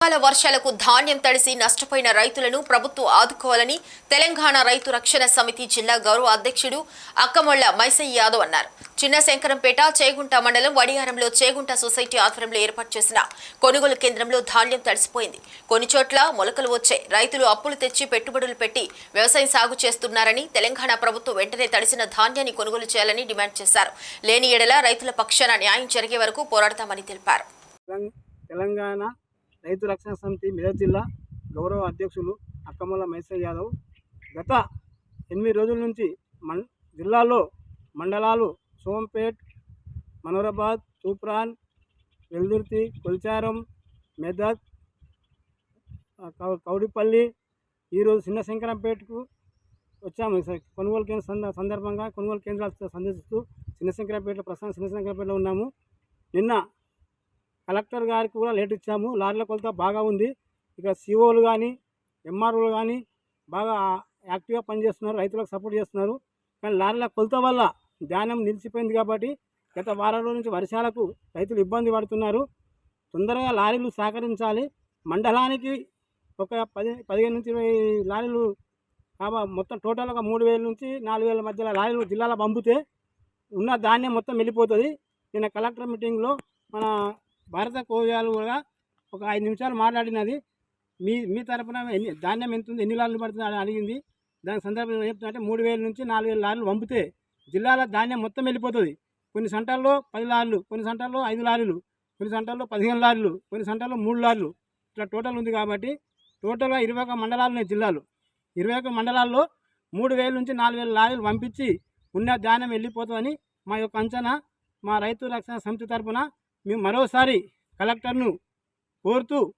అకాల వర్షాలకు ధాన్యం తడిసి నష్టపోయిన రైతులను ప్రభుత్వం ఆదుకోవాలని తెలంగాణ రైతు రక్షణ సమితి జిల్లా గౌరవ అధ్యక్షుడు అక్కమొళ్ల మైసయ్య యాదవ్ అన్నారు. చిన్న శంకరంపేట చేగుంట మండలం వడియారంలో చేగుంట సొసైటీ ఆధ్వర్యంలో ఏర్పాటు చేసిన కొనుగోలు కేంద్రంలో ధాన్యం తడిసిపోయింది. కొన్ని చోట్ల మొలకలు వచ్చాయి. రైతులు అప్పులు తెచ్చి పెట్టుబడులు పెట్టి వ్యవసాయం సాగు చేస్తున్నారని, తెలంగాణ ప్రభుత్వం వెంటనే తడిసిన ధాన్యాన్ని కొనుగోలు చేయాలని డిమాండ్ చేశారు. లేని ఎడల రైతుల పక్షాన న్యాయం జరిగే వరకు పోరాడతామని తెలిపారు. తెలంగాణ రైతు రక్షణ సమితి మెదక్ జిల్లా గౌరవ అధ్యక్షులు అక్కమొళ్ల మైసయ్య యాదవ్ గత 8 రోజుల నుంచి జిల్లాలో మండలాలు సోంపేట్, మనోరాబాద్, తూప్రాన్, వెల్దుర్తి, కొల్చారం, మెదక్, కౌడిపల్లి, ఈరోజు చిన్న శంకరంపేటకు వచ్చాము. కొనుగోలు కేంద్ర సందర్భంగా కొనుగోలు కేంద్రాలు సందర్శిస్తూ చిన్న శంకరంపేటలో ఉన్నాము. నిన్న కలెక్టర్ గారికి కూడా లేట్ ఇచ్చాము. లారీల కొలత బాగా ఉంది. ఇక సిఓలు కానీ ఎంఆర్ఓలు కానీ బాగా యాక్టివ్గా పనిచేస్తున్నారు, రైతులకు సపోర్ట్ చేస్తున్నారు. కానీ లారీల కొలత వల్ల ధాన్యం నిలిచిపోయింది కాబట్టి గత వారం రోజుల నుంచి వర్షాలకు రైతులు ఇబ్బంది పడుతున్నారు. తొందరగా లారీలు సహకరించాలి. మండలానికి ఒక 15 నుంచి 20 లారీలు మొత్తం టోటల్గా 3000 నుంచి 4000 మధ్యలో లారీలు జిల్లాలో పంపితే ఉన్న ధాన్యం మొత్తం వెళ్ళిపోతుంది. నిన్న కలెక్టర్ మీటింగ్లో మన భారత కోవియాలు కూడా ఒక 5 నిమిషాలు మాట్లాడినది. మీ తరపున ధాన్యం ఎంత ఉంది, ఎన్ని లారీలు పడుతుంది అని అడిగింది. దాని సందర్భంగా చెప్తుందంటే 3000 నుంచి 4000 లారీలు పంపితే జిల్లాలో ధాన్యం మొత్తం వెళ్ళిపోతుంది. కొన్ని సెంటర్లో 10 లారీలు, కొన్ని సెంటర్లో 5 లారీలు, కొన్ని సెంటర్లో 15 లారీలు, కొన్ని సెంటర్లో 3 లారీలు, ఇట్లా టోటల్ ఉంది. కాబట్టి టోటల్గా 21 మండలాలు ఉన్నాయి జిల్లాలో. 21 మండలాల్లో 3000 నుంచి 4000 లారీలు పంపించి ఉన్న ధాన్యం వెళ్ళిపోతుందని మా యొక్క అంచనా. మా రైతు రక్షణ సమితి తరఫున మేము మరోసారి కలెక్టర్ను కోరుతూ